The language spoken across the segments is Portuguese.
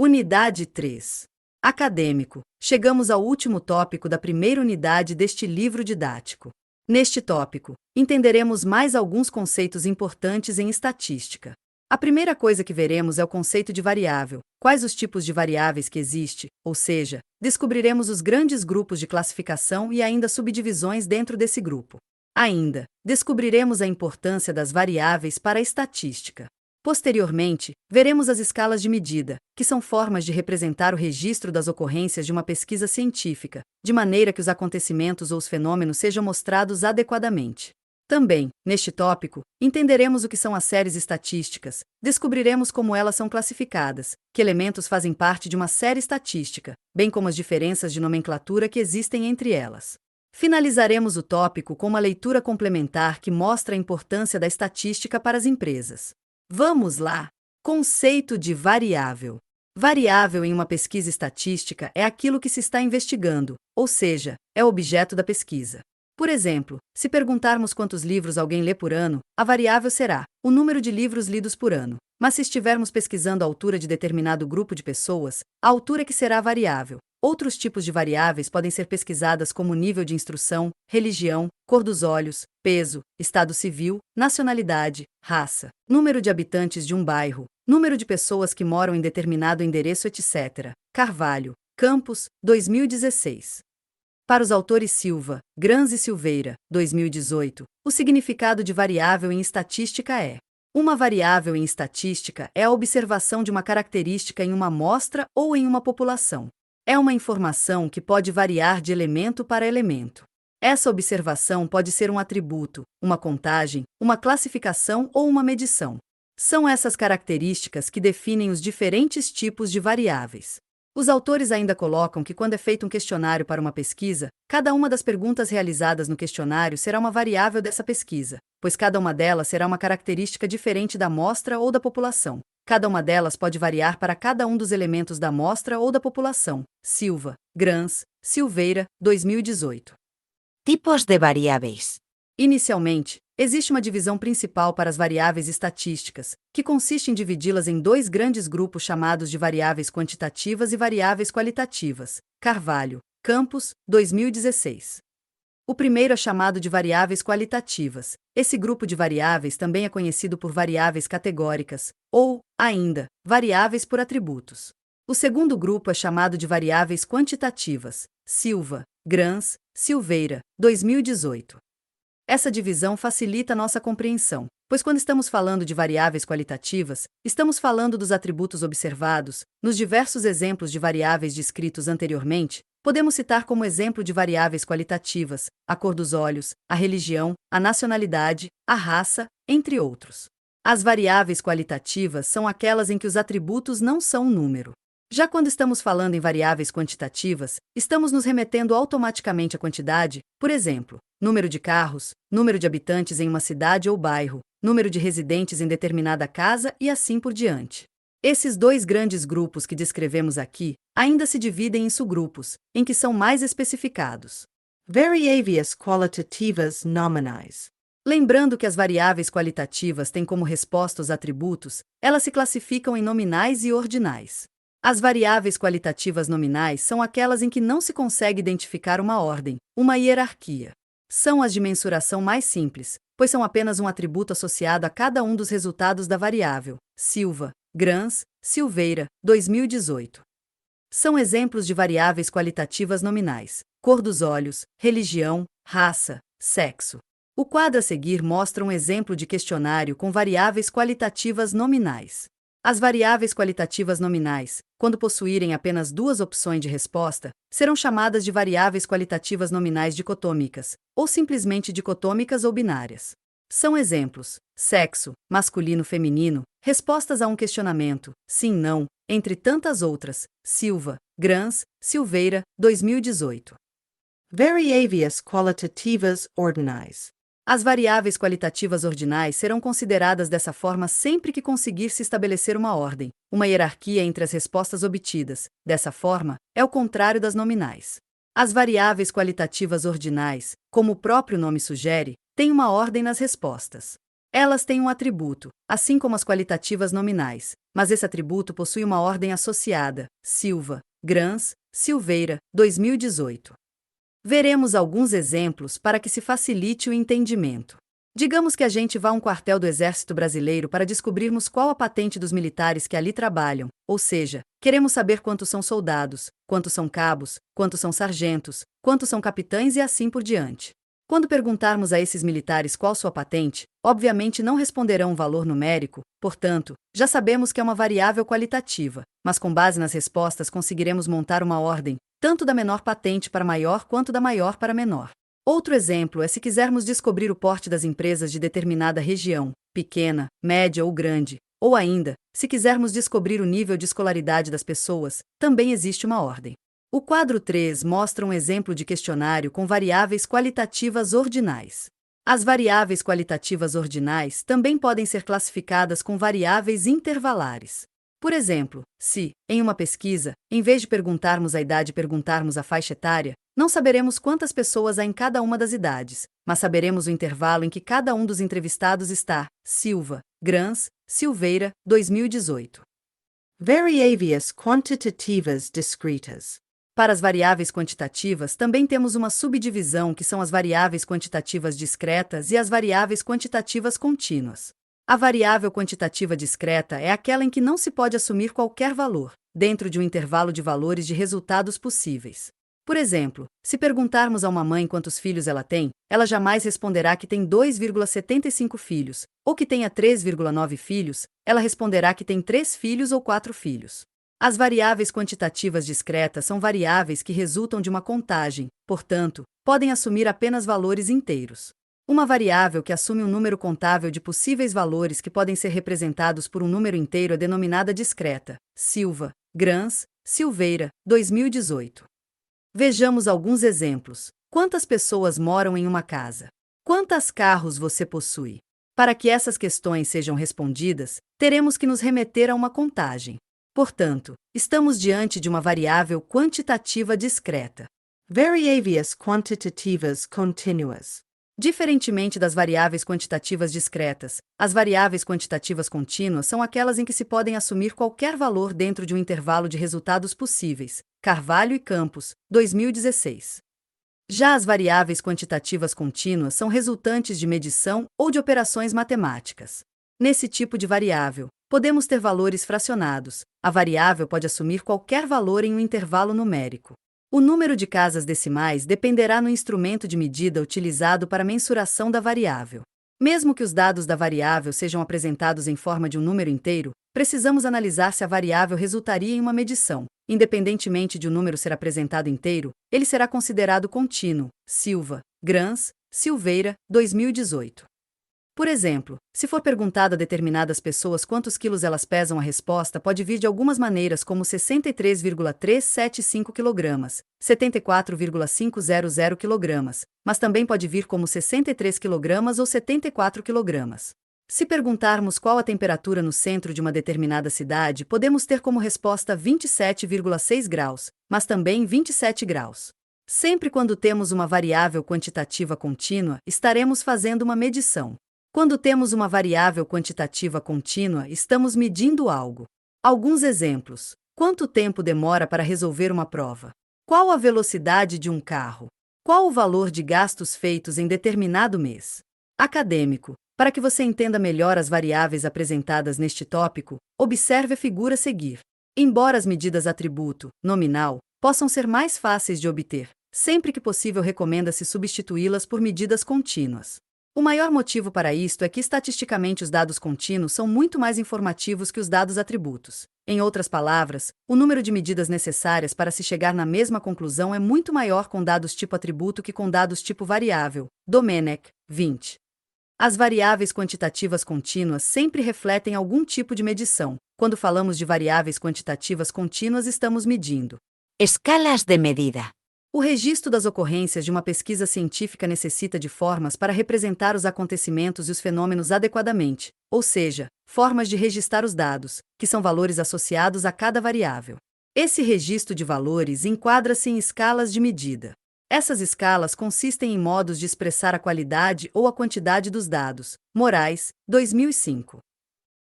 Unidade 3. Acadêmico. Chegamos ao último tópico da primeira unidade deste livro didático. Neste tópico, entenderemos mais alguns conceitos importantes em estatística. A primeira coisa que veremos é o conceito de variável, quais os tipos de variáveis que existe, ou seja, descobriremos os grandes grupos de classificação e ainda subdivisões dentro desse grupo. Ainda, descobriremos a importância das variáveis para a estatística. Posteriormente, veremos as escalas de medida, que são formas de representar o registro das ocorrências de uma pesquisa científica, de maneira que os acontecimentos ou os fenômenos sejam mostrados adequadamente. Também, neste tópico, entenderemos o que são as séries estatísticas, descobriremos como elas são classificadas, que elementos fazem parte de uma série estatística, bem como as diferenças de nomenclatura que existem entre elas. Finalizaremos o tópico com uma leitura complementar que mostra a importância da estatística para as empresas. Vamos lá! Conceito de variável. Variável em uma pesquisa estatística é aquilo que se está investigando, ou seja, é o objeto da pesquisa. Por exemplo, se perguntarmos quantos livros alguém lê por ano, a variável será o número de livros lidos por ano. Mas se estivermos pesquisando a altura de determinado grupo de pessoas, a altura que será variável. Outros tipos de variáveis podem ser pesquisadas como nível de instrução, religião, cor dos olhos, peso, estado civil, nacionalidade, raça, número de habitantes de um bairro, número de pessoas que moram em determinado endereço, etc. Carvalho, Campos, 2016. Para os autores Silva, Grans e Silveira, 2018, o significado de variável em estatística é: uma variável em estatística é a observação de uma característica em uma amostra ou em uma população. É uma informação que pode variar de elemento para elemento. Essa observação pode ser um atributo, uma contagem, uma classificação ou uma medição. São essas características que definem os diferentes tipos de variáveis. Os autores ainda colocam que quando é feito um questionário para uma pesquisa, cada uma das perguntas realizadas no questionário será uma variável dessa pesquisa, pois cada uma delas será uma característica diferente da amostra ou da população. Cada uma delas pode variar para cada um dos elementos da amostra ou da população. Silva, Grans, Silveira, 2018. Tipos de variáveis. Inicialmente, existe uma divisão principal para as variáveis estatísticas, que consiste em dividi-las em dois grandes grupos chamados de variáveis quantitativas e variáveis qualitativas. Carvalho, Campos, 2016. O primeiro é chamado de variáveis qualitativas. Esse grupo de variáveis também é conhecido por variáveis categóricas, ou, ainda, variáveis por atributos. O segundo grupo é chamado de variáveis quantitativas. Silva, Grans, Silveira, 2018. Essa divisão facilita nossa compreensão, pois quando estamos falando de variáveis qualitativas, estamos falando dos atributos observados. Nos diversos exemplos de variáveis descritos anteriormente, podemos citar como exemplo de variáveis qualitativas a cor dos olhos, a religião, a nacionalidade, a raça, entre outros. As variáveis qualitativas são aquelas em que os atributos não são um número. Já quando estamos falando em variáveis quantitativas, estamos nos remetendo automaticamente à quantidade, por exemplo, número de carros, número de habitantes em uma cidade ou bairro, número de residentes em determinada casa e assim por diante. Esses dois grandes grupos que descrevemos aqui ainda se dividem em subgrupos, em que são mais especificados. Variáveis qualitativas nominais. Lembrando que as variáveis qualitativas têm como resposta os atributos, elas se classificam em nominais e ordinais. As variáveis qualitativas nominais são aquelas em que não se consegue identificar uma ordem, uma hierarquia. São as de mensuração mais simples, pois são apenas um atributo associado a cada um dos resultados da variável. Silva, Grans, Silveira, 2018. São exemplos de variáveis qualitativas nominais: cor dos olhos, religião, raça, sexo. O quadro a seguir mostra um exemplo de questionário com variáveis qualitativas nominais. As variáveis qualitativas nominais, quando possuírem apenas duas opções de resposta, serão chamadas de variáveis qualitativas nominais dicotômicas, ou simplesmente dicotômicas ou binárias. São exemplos: sexo, masculino-feminino, respostas a um questionamento, sim-não, entre tantas outras. Silva, Grans, Silveira, 2018. Variáveis qualitativas ordinais. As variáveis qualitativas ordinais serão consideradas dessa forma sempre que conseguir se estabelecer uma ordem, uma hierarquia entre as respostas obtidas. Dessa forma, é o contrário das nominais. As variáveis qualitativas ordinais, como o próprio nome sugere, têm uma ordem nas respostas. Elas têm um atributo, assim como as qualitativas nominais, mas esse atributo possui uma ordem associada: Silva, Grans, Silveira, 2018. Veremos alguns exemplos para que se facilite o entendimento. Digamos que a gente vá a um quartel do Exército Brasileiro para descobrirmos qual a patente dos militares que ali trabalham, ou seja, queremos saber quantos são soldados, quantos são cabos, quantos são sargentos, quantos são capitães e assim por diante. Quando perguntarmos a esses militares qual sua patente, obviamente não responderão um valor numérico, portanto, já sabemos que é uma variável qualitativa, mas com base nas respostas conseguiremos montar uma ordem, tanto da menor patente para maior quanto da maior para menor. Outro exemplo é se quisermos descobrir o porte das empresas de determinada região, pequena, média ou grande, ou ainda, se quisermos descobrir o nível de escolaridade das pessoas, também existe uma ordem. O quadro 3 mostra um exemplo de questionário com variáveis qualitativas ordinais. As variáveis qualitativas ordinais também podem ser classificadas com variáveis intervalares. Por exemplo, se, em uma pesquisa, em vez de perguntarmos a idade perguntarmos a faixa etária, não saberemos quantas pessoas há em cada uma das idades, mas saberemos o intervalo em que cada um dos entrevistados está. Silva, Grans, Silveira, 2018. Variáveis quantitativas discretas. Para as variáveis quantitativas, também temos uma subdivisão que são as variáveis quantitativas discretas e as variáveis quantitativas contínuas. A variável quantitativa discreta é aquela em que não se pode assumir qualquer valor, dentro de um intervalo de valores de resultados possíveis. Por exemplo, se perguntarmos a uma mãe quantos filhos ela tem, ela jamais responderá que tem 2,75 filhos, ou que tenha 3,9 filhos, ela responderá que tem 3 filhos ou 4 filhos. As variáveis quantitativas discretas são variáveis que resultam de uma contagem, portanto, podem assumir apenas valores inteiros. Uma variável que assume um número contável de possíveis valores que podem ser representados por um número inteiro é denominada discreta. Silva, Grans, Silveira, 2018. Vejamos alguns exemplos. Quantas pessoas moram em uma casa? Quantos carros você possui? Para que essas questões sejam respondidas, teremos que nos remeter a uma contagem. Portanto, estamos diante de uma variável quantitativa discreta. Variáveis quantitativas contínuas. Diferentemente das variáveis quantitativas discretas, as variáveis quantitativas contínuas são aquelas em que se podem assumir qualquer valor dentro de um intervalo de resultados possíveis. Carvalho e Campos, 2016. Já as variáveis quantitativas contínuas são resultantes de medição ou de operações matemáticas. Nesse tipo de variável, podemos ter valores fracionados. A variável pode assumir qualquer valor em um intervalo numérico. O número de casas decimais dependerá no instrumento de medida utilizado para a mensuração da variável. Mesmo que os dados da variável sejam apresentados em forma de um número inteiro, precisamos analisar se a variável resultaria em uma medição. Independentemente de o número ser apresentado inteiro, ele será considerado contínuo. Silva, Grans, Silveira, 2018. Por exemplo, se for perguntado a determinadas pessoas quantos quilos elas pesam, a resposta pode vir de algumas maneiras como 63,375 kg, 74,500 kg, mas também pode vir como 63 kg ou 74 kg. Se perguntarmos qual a temperatura no centro de uma determinada cidade, podemos ter como resposta 27,6 graus, mas também 27 graus. Sempre quando temos uma variável quantitativa contínua, estaremos fazendo uma medição. Quando temos uma variável quantitativa contínua, estamos medindo algo. Alguns exemplos. Quanto tempo demora para resolver uma prova? Qual a velocidade de um carro? Qual o valor de gastos feitos em determinado mês? Acadêmico. Para que você entenda melhor as variáveis apresentadas neste tópico, observe a figura a seguir. Embora as medidas atributo, nominal, possam ser mais fáceis de obter, sempre que possível recomenda-se substituí-las por medidas contínuas. O maior motivo para isto é que estatisticamente os dados contínuos são muito mais informativos que os dados atributos. Em outras palavras, o número de medidas necessárias para se chegar na mesma conclusão é muito maior com dados tipo atributo que com dados tipo variável. Domenech, 20. As variáveis quantitativas contínuas sempre refletem algum tipo de medição. Quando falamos de variáveis quantitativas contínuas, estamos medindo escalas de medida. O registro das ocorrências de uma pesquisa científica necessita de formas para representar os acontecimentos e os fenômenos adequadamente, ou seja, formas de registrar os dados, que são valores associados a cada variável. Esse registro de valores enquadra-se em escalas de medida. Essas escalas consistem em modos de expressar a qualidade ou a quantidade dos dados. Moraes, 2005.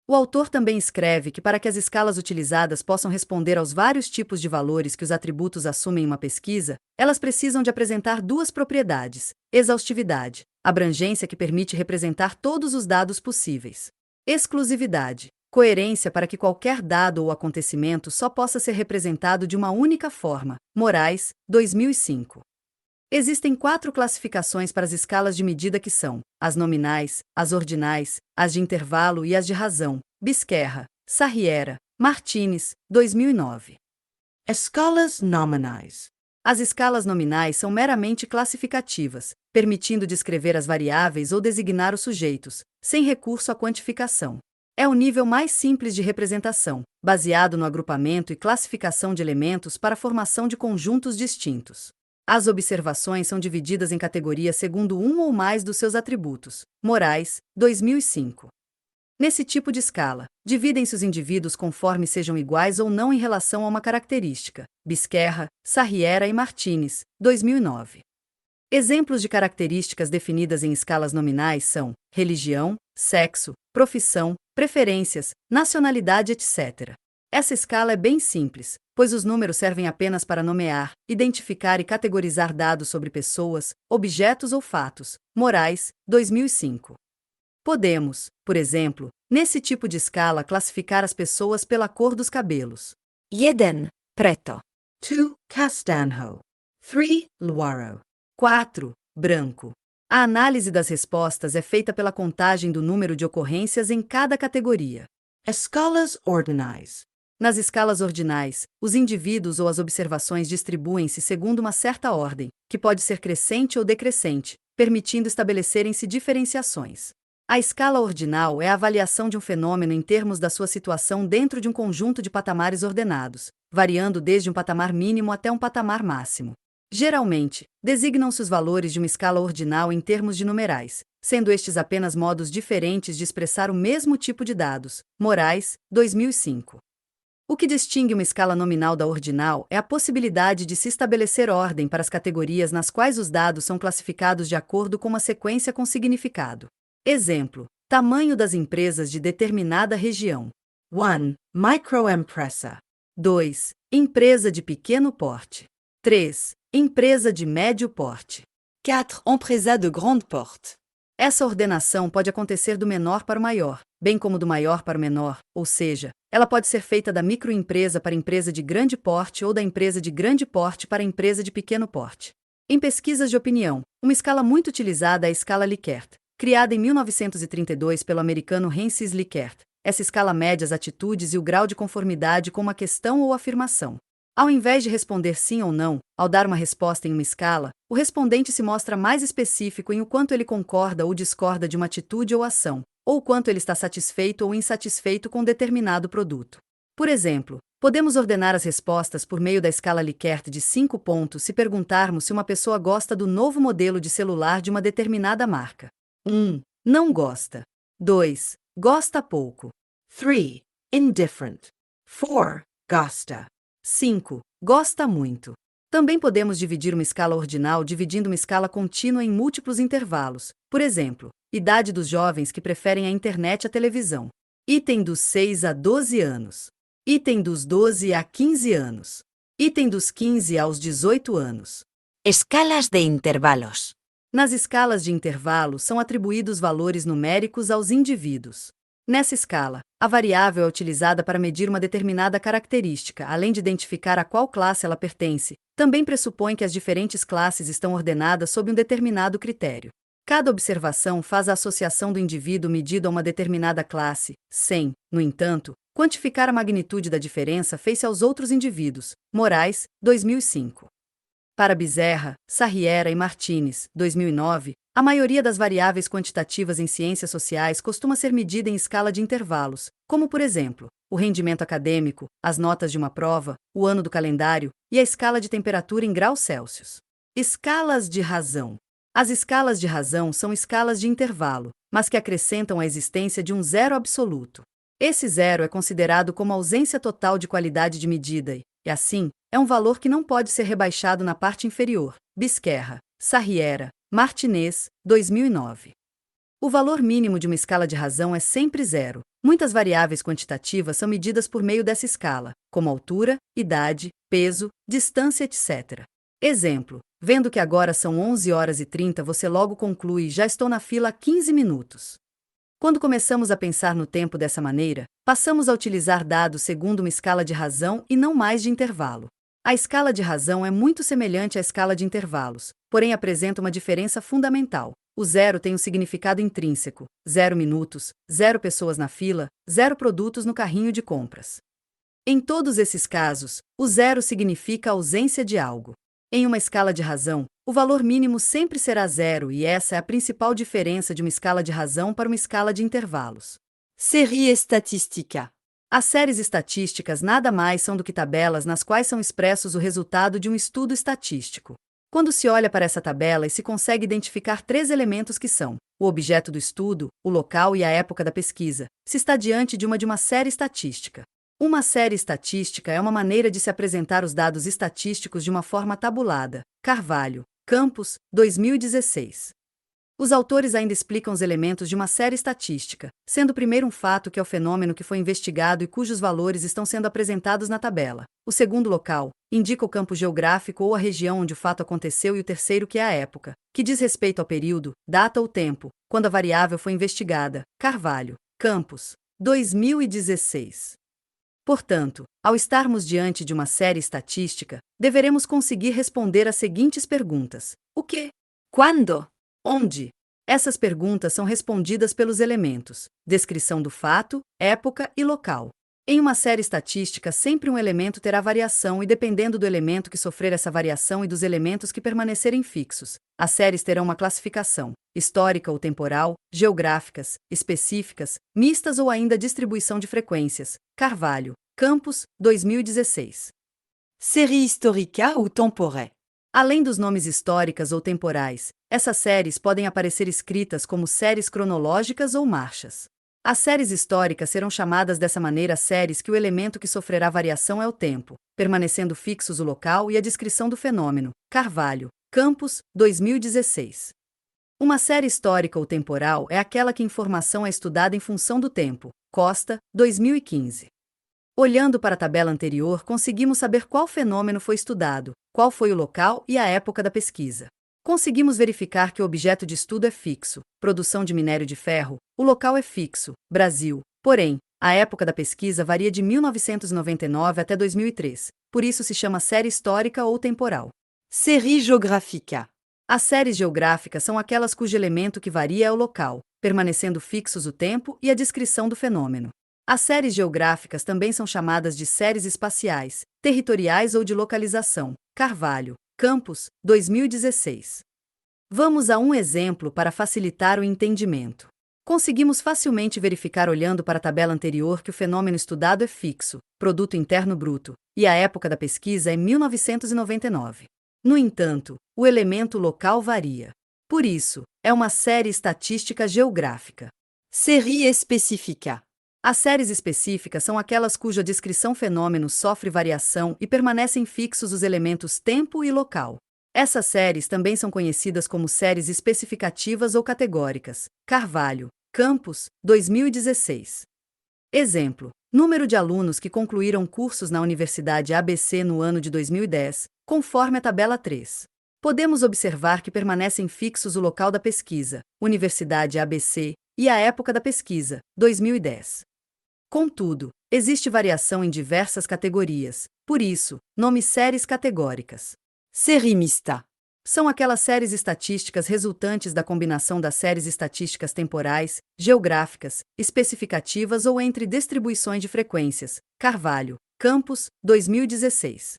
O autor também escreve que para que as escalas utilizadas possam responder aos vários tipos de valores que os atributos assumem em uma pesquisa, elas precisam de apresentar duas propriedades: exaustividade, abrangência que permite representar todos os dados possíveis; exclusividade, coerência para que qualquer dado ou acontecimento só possa ser representado de uma única forma. Moraes, 2005. Existem 4 classificações para as escalas de medida que são as nominais, as ordinais, as de intervalo e as de razão. Bisquerra, Sarriera, Martinez, 2009. Escalas nominais. As escalas nominais são meramente classificativas, permitindo descrever as variáveis ou designar os sujeitos, sem recurso à quantificação. É o nível mais simples de representação, baseado no agrupamento e classificação de elementos para a formação de conjuntos distintos. As observações são divididas em categorias segundo um ou mais dos seus atributos. Moraes, 2005. Nesse tipo de escala, dividem-se os indivíduos conforme sejam iguais ou não em relação a uma característica. Bisquerra, Sarriera e Martinez, 2009. Exemplos de características definidas em escalas nominais são religião, sexo, profissão, preferências, nacionalidade, etc. Essa escala é bem simples, pois os números servem apenas para nomear, identificar e categorizar dados sobre pessoas, objetos ou fatos. Moraes, 2005. Podemos, por exemplo, nesse tipo de escala classificar as pessoas pela cor dos cabelos. 1. Preto. 2. Castanho. 3. Luaro. 4. Branco. A análise das respostas é feita pela contagem do número de ocorrências em cada categoria. Escalas ordinais. Nas escalas ordinais, os indivíduos ou as observações distribuem-se segundo uma certa ordem, que pode ser crescente ou decrescente, permitindo estabelecerem-se diferenciações. A escala ordinal é a avaliação de um fenômeno em termos da sua situação dentro de um conjunto de patamares ordenados, variando desde um patamar mínimo até um patamar máximo. Geralmente, designam-se os valores de uma escala ordinal em termos de numerais, sendo estes apenas modos diferentes de expressar o mesmo tipo de dados. Moraes, 2005. O que distingue uma escala nominal da ordinal é a possibilidade de se estabelecer ordem para as categorias nas quais os dados são classificados de acordo com uma sequência com significado. Exemplo: tamanho das empresas de determinada região. 1. Microempresa. 2. Empresa de pequeno porte. 3. Empresa de médio porte. 4. Empresa de grande porte. Essa ordenação pode acontecer do menor para o maior, bem como do maior para o menor, ou seja, ela pode ser feita da microempresa para a empresa de grande porte ou da empresa de grande porte para a empresa de pequeno porte. Em pesquisas de opinião, uma escala muito utilizada é a escala Likert, criada em 1932 pelo americano Francis Likert. Essa escala mede as atitudes e o grau de conformidade com uma questão ou afirmação. Ao invés de responder sim ou não, ao dar uma resposta em uma escala, o respondente se mostra mais específico em o quanto ele concorda ou discorda de uma atitude ou ação, ou o quanto ele está satisfeito ou insatisfeito com determinado produto. Por exemplo, podemos ordenar as respostas por meio da escala Likert de 5 pontos se perguntarmos se uma pessoa gosta do novo modelo de celular de uma determinada marca. 1. Não gosta. 2. Gosta pouco. 3. Indifferent. 4. Gosta. 5. Gosta muito. Também podemos dividir uma escala ordinal dividindo uma escala contínua em múltiplos intervalos. Por exemplo, idade dos jovens que preferem a internet à televisão. Item dos 6 a 12 anos. Item dos 12 a 15 anos. Item dos 15 aos 18 anos. Escalas de intervalos. Nas escalas de intervalo são atribuídos valores numéricos aos indivíduos. Nessa escala, a variável é utilizada para medir uma determinada característica, além de identificar a qual classe ela pertence. Também pressupõe que as diferentes classes estão ordenadas sob um determinado critério. Cada observação faz a associação do indivíduo medido a uma determinada classe, sem, no entanto, quantificar a magnitude da diferença face aos outros indivíduos. Moraes, 2005. Para Bezerra, Sarriera e Martinez, 2009, a maioria das variáveis quantitativas em ciências sociais costuma ser medida em escala de intervalos, como por exemplo, o rendimento acadêmico, as notas de uma prova, o ano do calendário e a escala de temperatura em graus Celsius. Escalas de razão. As escalas de razão são escalas de intervalo, mas que acrescentam a existência de um zero absoluto. Esse zero é considerado como ausência total de qualidade de medida e, assim, é um valor que não pode ser rebaixado na parte inferior. Bisquerra, Sarriera, Martinez, 2009. O valor mínimo de uma escala de razão é sempre zero. Muitas variáveis quantitativas são medidas por meio dessa escala, como altura, idade, peso, distância, etc. Exemplo: vendo que agora são 11h30, você logo conclui: já estou na fila há 15 minutos. Quando começamos a pensar no tempo dessa maneira, passamos a utilizar dados segundo uma escala de razão e não mais de intervalo. A escala de razão é muito semelhante à escala de intervalos, porém apresenta uma diferença fundamental. O zero tem um significado intrínseco: 0 minutos, 0 pessoas na fila, 0 produtos no carrinho de compras. Em todos esses casos, o zero significa ausência de algo. Em uma escala de razão, o valor mínimo sempre será zero e essa é a principal diferença de uma escala de razão para uma escala de intervalos. Série statistica. As séries estatísticas nada mais são do que tabelas nas quais são expressos o resultado de um estudo estatístico. Quando se olha para essa tabela e se consegue identificar 3 elementos que são o objeto do estudo, o local e a época da pesquisa, se está diante de uma série estatística. Uma série estatística é uma maneira de se apresentar os dados estatísticos de uma forma tabulada. Carvalho, Campos, 2016. Os autores ainda explicam os elementos de uma série estatística, sendo o primeiro um fato, que é o fenômeno que foi investigado e cujos valores estão sendo apresentados na tabela. O segundo, local, indica o campo geográfico ou a região onde o fato aconteceu, e o terceiro, que é a época, que diz respeito ao período, data ou tempo, quando a variável foi investigada. Carvalho, Campos, 2016. Portanto, ao estarmos diante de uma série estatística, deveremos conseguir responder as seguintes perguntas: o que? Quando? Onde? Essas perguntas são respondidas pelos elementos: descrição do fato, época e local. Em uma série estatística, sempre um elemento terá variação e, dependendo do elemento que sofrer essa variação e dos elementos que permanecerem fixos, as séries terão uma classificação: histórica ou temporal, geográficas, específicas, mistas ou ainda distribuição de frequências. Carvalho, Campos, 2016. Série historica ou temporaire. Além dos nomes históricas ou temporais, essas séries podem aparecer escritas como séries cronológicas ou marchas. As séries históricas serão chamadas dessa maneira séries que o elemento que sofrerá variação é o tempo, permanecendo fixos o local e a descrição do fenômeno. Carvalho, Campos, 2016. Uma série histórica ou temporal é aquela que a informação é estudada em função do tempo. Costa, 2015. Olhando para a tabela anterior, conseguimos saber qual fenômeno foi estudado, qual foi o local e a época da pesquisa. Conseguimos verificar que o objeto de estudo é fixo, produção de minério de ferro, o local é fixo, Brasil. Porém, a época da pesquisa varia de 1999 até 2003, por isso se chama série histórica ou temporal. Série géographica. As séries geográficas são aquelas cujo elemento que varia é o local, permanecendo fixos o tempo e a descrição do fenômeno. As séries geográficas também são chamadas de séries espaciais, territoriais ou de localização. Carvalho, Campos, 2016. Vamos a um exemplo para facilitar o entendimento. Conseguimos facilmente verificar olhando para a tabela anterior que o fenômeno estudado é fixo, produto interno bruto, e a época da pesquisa é 1999. No entanto, o elemento local varia. Por isso, é uma série estatística geográfica. Série específica. As séries específicas são aquelas cuja descrição fenômeno sofre variação e permanecem fixos os elementos tempo e local. Essas séries também são conhecidas como séries especificativas ou categóricas. Carvalho, Campos, 2016. Exemplo: número de alunos que concluíram cursos na Universidade ABC no ano de 2010, conforme a tabela 3. Podemos observar que permanecem fixos o local da pesquisa, Universidade ABC, e a época da pesquisa, 2010. Contudo, existe variação em diversas categorias, por isso, nome séries categóricas. Série mista. São aquelas séries estatísticas resultantes da combinação das séries estatísticas temporais, geográficas, especificativas ou entre distribuições de frequências. Carvalho, Campos, 2016.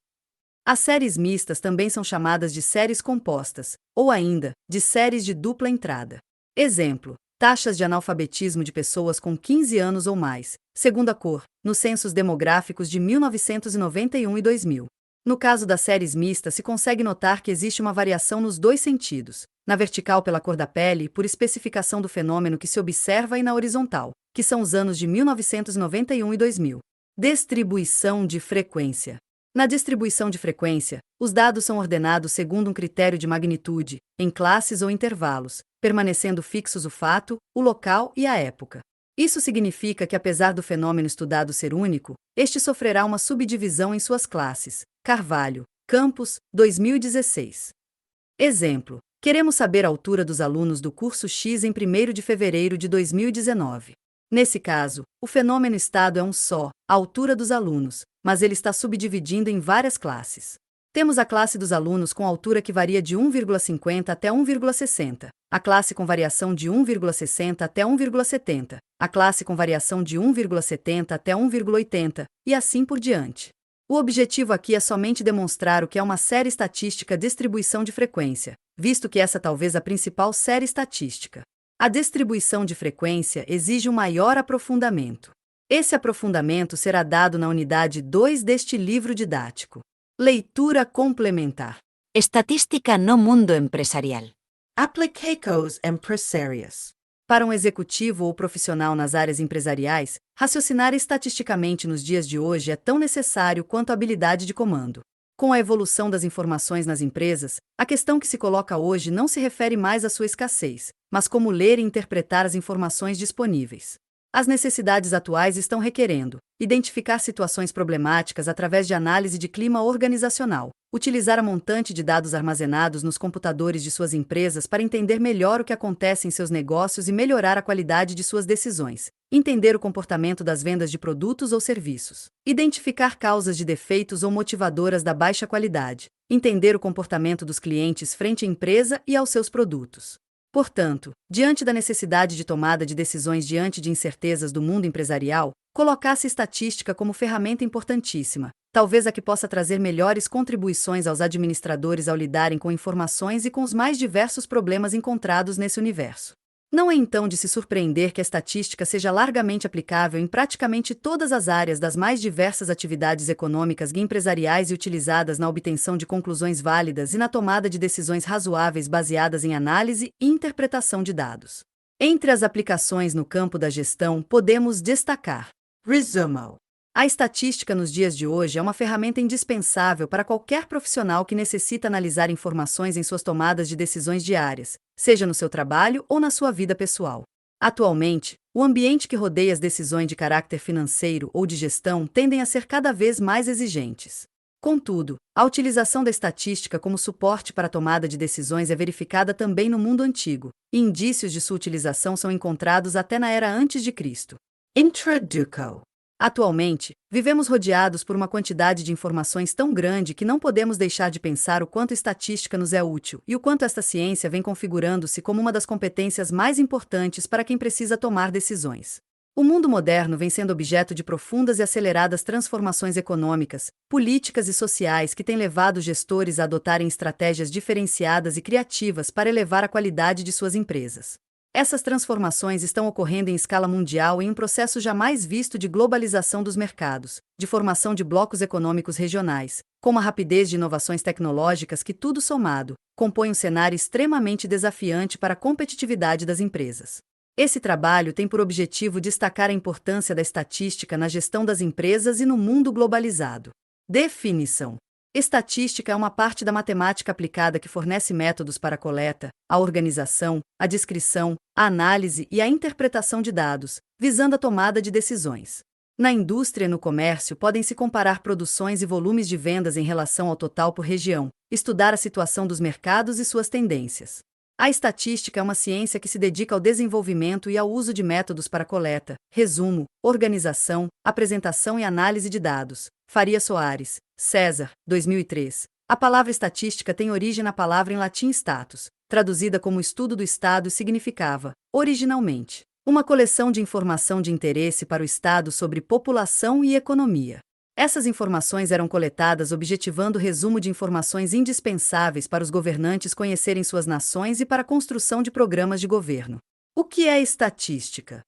As séries mistas também são chamadas de séries compostas, ou ainda, de séries de dupla entrada. Exemplo: taxas de analfabetismo de pessoas com 15 anos ou mais, segundo a cor, nos censos demográficos de 1991 e 2000. No caso das séries mistas, se consegue notar que existe uma variação nos dois sentidos, na vertical pela cor da pele e por especificação do fenômeno que se observa, e na horizontal, que são os anos de 1991 e 2000. Distribuição de frequência. Na distribuição de frequência, os dados são ordenados segundo um critério de magnitude, em classes ou intervalos, permanecendo fixos o fato, o local e a época. Isso significa que, apesar do fenômeno estudado ser único, este sofrerá uma subdivisão em suas classes. Carvalho, Campos, 2016. Exemplo: queremos saber a altura dos alunos do curso X em 1º de fevereiro de 2019. Nesse caso, o fenômeno estado é um só, a altura dos alunos, mas ele está subdividindo em várias classes. Temos a classe dos alunos com altura que varia de 1,50 até 1,60, a classe com variação de 1,60 até 1,70, a classe com variação de 1,70 até 1,80, e assim por diante. O objetivo aqui é somente demonstrar o que é uma série estatística distribuição de frequência, visto que essa é talvez a principal série estatística. A distribuição de frequência exige um maior aprofundamento. Esse aprofundamento será dado na unidade 2 deste livro didático. Leitura complementar. Estatística no mundo empresarial. Aplicações empresariais. Para um executivo ou profissional nas áreas empresariais, raciocinar estatisticamente nos dias de hoje é tão necessário quanto a habilidade de comando. Com a evolução das informações nas empresas, a questão que se coloca hoje não se refere mais à sua escassez, mas como ler e interpretar as informações disponíveis. As necessidades atuais estão requerendo identificar situações problemáticas através de análise de clima organizacional, utilizar a montante de dados armazenados nos computadores de suas empresas para entender melhor o que acontece em seus negócios e melhorar a qualidade de suas decisões, entender o comportamento das vendas de produtos ou serviços, identificar causas de defeitos ou motivadoras da baixa qualidade, entender o comportamento dos clientes frente à empresa e aos seus produtos. Portanto, diante da necessidade de tomada de decisões diante de incertezas do mundo empresarial, colocar-se estatística como ferramenta importantíssima, talvez a que possa trazer melhores contribuições aos administradores ao lidarem com informações e com os mais diversos problemas encontrados nesse universo. Não é então de se surpreender que a estatística seja largamente aplicável em praticamente todas as áreas das mais diversas atividades econômicas e empresariais e utilizadas na obtenção de conclusões válidas e na tomada de decisões razoáveis baseadas em análise e interpretação de dados. Entre as aplicações no campo da gestão, podemos destacar: Resumo. A estatística nos dias de hoje é uma ferramenta indispensável para qualquer profissional que necessita analisar informações em suas tomadas de decisões diárias, seja no seu trabalho ou na sua vida pessoal. Atualmente, o ambiente que rodeia as decisões de caráter financeiro ou de gestão tendem a ser cada vez mais exigentes. Contudo, a utilização da estatística como suporte para a tomada de decisões é verificada também no mundo antigo, e indícios de sua utilização são encontrados até na era antes de Cristo. Introduco. Atualmente, vivemos rodeados por uma quantidade de informações tão grande que não podemos deixar de pensar o quanto estatística nos é útil e o quanto esta ciência vem configurando-se como uma das competências mais importantes para quem precisa tomar decisões. O mundo moderno vem sendo objeto de profundas e aceleradas transformações econômicas, políticas e sociais que têm levado os gestores a adotarem estratégias diferenciadas e criativas para elevar a qualidade de suas empresas. Essas transformações estão ocorrendo em escala mundial em um processo jamais visto de globalização dos mercados, de formação de blocos econômicos regionais, com uma rapidez de inovações tecnológicas que, tudo somado, compõe um cenário extremamente desafiante para a competitividade das empresas. Esse trabalho tem por objetivo destacar a importância da estatística na gestão das empresas e no mundo globalizado. Definição. Estatística é uma parte da matemática aplicada que fornece métodos para a coleta, a organização, a descrição, a análise e a interpretação de dados, visando a tomada de decisões. Na indústria e no comércio podem-se comparar produções e volumes de vendas em relação ao total por região, estudar a situação dos mercados e suas tendências. A estatística é uma ciência que se dedica ao desenvolvimento e ao uso de métodos para coleta, resumo, organização, apresentação e análise de dados. Faria Soares, César, 2003. A palavra estatística tem origem na palavra em latim status, traduzida como estudo do Estado e significava, originalmente, uma coleção de informação de interesse para o Estado sobre população e economia. Essas informações eram coletadas objetivando o resumo de informações indispensáveis para os governantes conhecerem suas nações e para a construção de programas de governo. O que é estatística?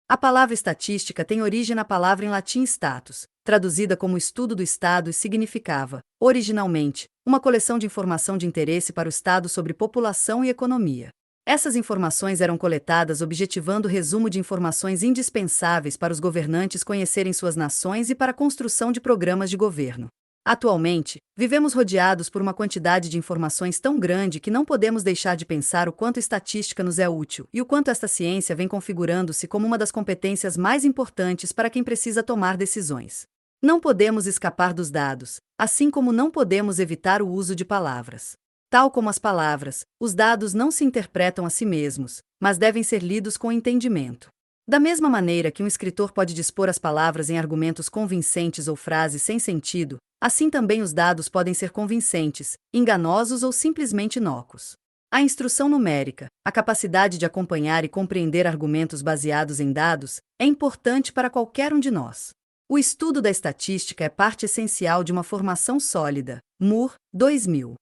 A palavra estatística tem origem na palavra em latim status, traduzida como estudo do Estado e significava, originalmente, uma coleção de informação de interesse para o Estado sobre população e economia. Essas informações eram coletadas objetivando o resumo de informações indispensáveis para os governantes conhecerem suas nações e para a construção de programas de governo. Atualmente, vivemos rodeados por uma quantidade de informações tão grande que não podemos deixar de pensar o quanto estatística nos é útil e o quanto esta ciência vem configurando-se como uma das competências mais importantes para quem precisa tomar decisões. Não podemos escapar dos dados, assim como não podemos evitar o uso de palavras. Tal como as palavras, os dados não se interpretam a si mesmos, mas devem ser lidos com entendimento. Da mesma maneira que um escritor pode dispor as palavras em argumentos convincentes ou frases sem sentido, assim também os dados podem ser convincentes, enganosos ou simplesmente inócuos. A instrução numérica, a capacidade de acompanhar e compreender argumentos baseados em dados, é importante para qualquer um de nós. O estudo da estatística é parte essencial de uma formação sólida. Moore, 2000.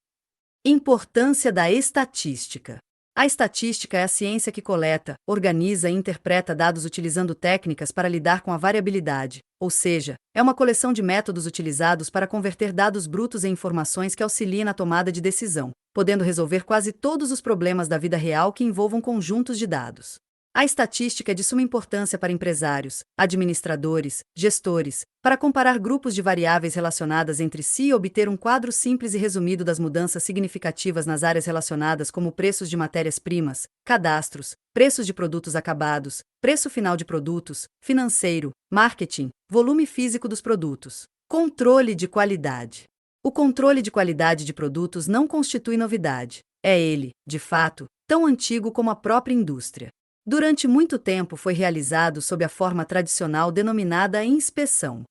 Importância da estatística. A estatística é a ciência que coleta, organiza e interpreta dados utilizando técnicas para lidar com a variabilidade, ou seja, é uma coleção de métodos utilizados para converter dados brutos em informações que auxiliem na tomada de decisão, podendo resolver quase todos os problemas da vida real que envolvam conjuntos de dados. A estatística é de suma importância para empresários, administradores, gestores, para comparar grupos de variáveis relacionadas entre si e obter um quadro simples e resumido das mudanças significativas nas áreas relacionadas como preços de matérias-primas, cadastros, preços de produtos acabados, preço final de produtos, financeiro, marketing, volume físico dos produtos. Controle de qualidade. O controle de qualidade de produtos não constitui novidade. É ele, de fato, tão antigo como a própria indústria. Durante muito tempo foi realizado sob a forma tradicional denominada inspeção.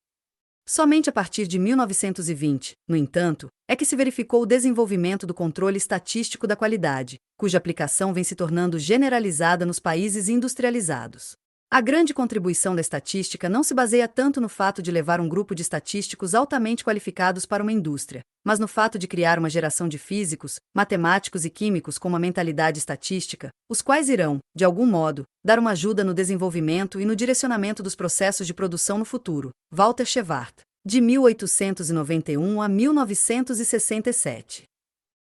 Somente a partir de 1920, no entanto, é que se verificou o desenvolvimento do controle estatístico da qualidade, cuja aplicação vem se tornando generalizada nos países industrializados. A grande contribuição da estatística não se baseia tanto no fato de levar um grupo de estatísticos altamente qualificados para uma indústria, mas no fato de criar uma geração de físicos, matemáticos e químicos com uma mentalidade estatística, os quais irão, de algum modo, dar uma ajuda no desenvolvimento e no direcionamento dos processos de produção no futuro. Walter Shewhart, de 1891 a 1967.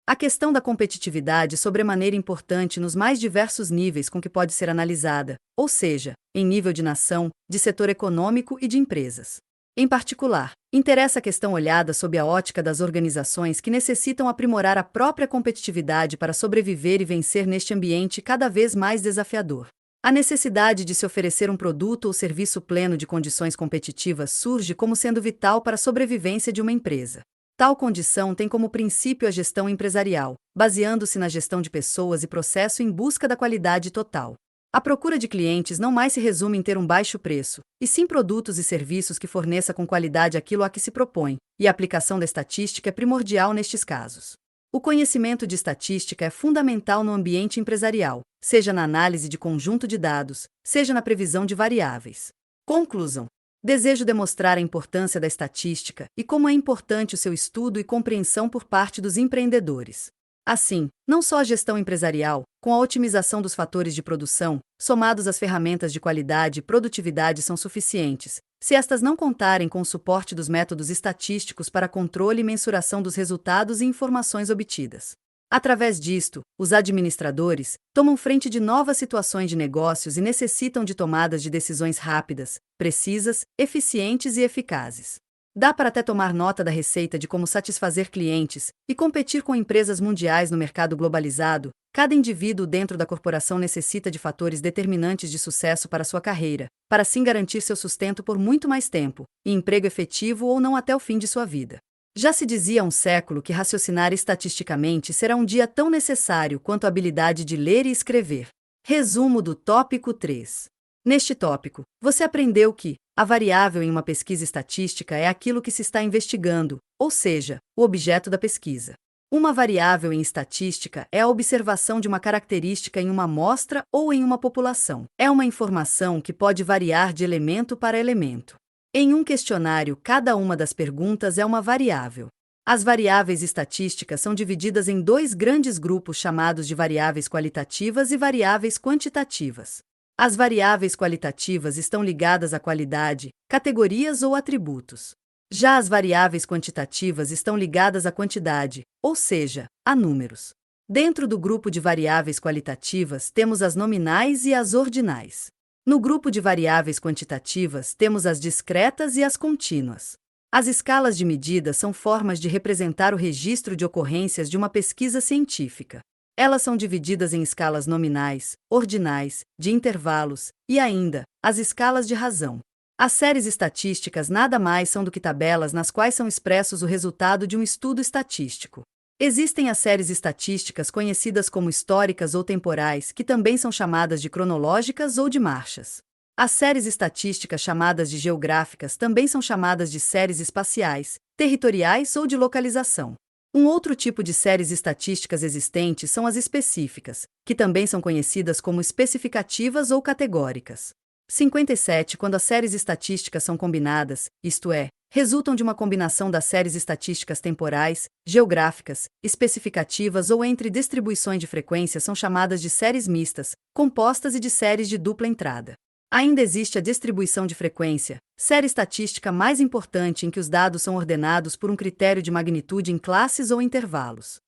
A questão da competitividade é sobremaneira importante nos mais diversos níveis com que pode ser analisada, ou seja, em nível de nação, de setor econômico e de empresas. Em particular, interessa a questão olhada sob a ótica das organizações que necessitam aprimorar a própria competitividade para sobreviver e vencer neste ambiente cada vez mais desafiador. A necessidade de se oferecer um produto ou serviço pleno de condições competitivas surge como sendo vital para a sobrevivência de uma empresa. Tal condição tem como princípio a gestão empresarial, baseando-se na gestão de pessoas e processo em busca da qualidade total. A procura de clientes não mais se resume em ter um baixo preço, e sim produtos e serviços que forneça com qualidade aquilo a que se propõe, e a aplicação da estatística é primordial nestes casos. O conhecimento de estatística é fundamental no ambiente empresarial, seja na análise de conjunto de dados, seja na previsão de variáveis. Conclusão. Desejo demonstrar a importância da estatística e como é importante o seu estudo e compreensão por parte dos empreendedores. Assim, não só a gestão empresarial, com a otimização dos fatores de produção, somados às ferramentas de qualidade e produtividade são suficientes, se estas não contarem com o suporte dos métodos estatísticos para controle e mensuração dos resultados e informações obtidas. Através disto, os administradores tomam frente de novas situações de negócios e necessitam de tomadas de decisões rápidas, precisas, eficientes e eficazes. Dá para até tomar nota da receita de como satisfazer clientes e competir com empresas mundiais no mercado globalizado. Cada indivíduo dentro da corporação necessita de fatores determinantes de sucesso para sua carreira, para assim garantir seu sustento por muito mais tempo, e emprego efetivo ou não até o fim de sua vida. Já se dizia há um século que raciocinar estatisticamente será um dia tão necessário quanto a habilidade de ler e escrever. Resumo do tópico 3. Neste tópico, você aprendeu que a variável em uma pesquisa estatística é aquilo que se está investigando, ou seja, o objeto da pesquisa. Uma variável em estatística é a observação de uma característica em uma amostra ou em uma população. É uma informação que pode variar de elemento para elemento. Em um questionário, cada uma das perguntas é uma variável. As variáveis estatísticas são divididas em dois grandes grupos chamados de variáveis qualitativas e variáveis quantitativas. As variáveis qualitativas estão ligadas à qualidade, categorias ou atributos. Já as variáveis quantitativas estão ligadas à quantidade, ou seja, a números. Dentro do grupo de variáveis qualitativas temos as nominais e as ordinais. No grupo de variáveis quantitativas temos as discretas e as contínuas. As escalas de medida são formas de representar o registro de ocorrências de uma pesquisa científica. Elas são divididas em escalas nominais, ordinais, de intervalos, e ainda, as escalas de razão. As séries estatísticas nada mais são do que tabelas nas quais são expressos o resultado de um estudo estatístico. Existem as séries estatísticas conhecidas como históricas ou temporais, que também são chamadas de cronológicas ou de marchas. As séries estatísticas chamadas de geográficas também são chamadas de séries espaciais, territoriais ou de localização. Um outro tipo de séries estatísticas existentes são as específicas, que também são conhecidas como especificativas ou categóricas. 57. Quando as séries estatísticas são combinadas, isto é, resultam de uma combinação das séries estatísticas temporais, geográficas, especificativas ou entre distribuições de frequência, são chamadas de séries mistas, compostas e de séries de dupla entrada. Ainda existe a distribuição de frequência, série estatística mais importante em que os dados são ordenados por um critério de magnitude em classes ou intervalos.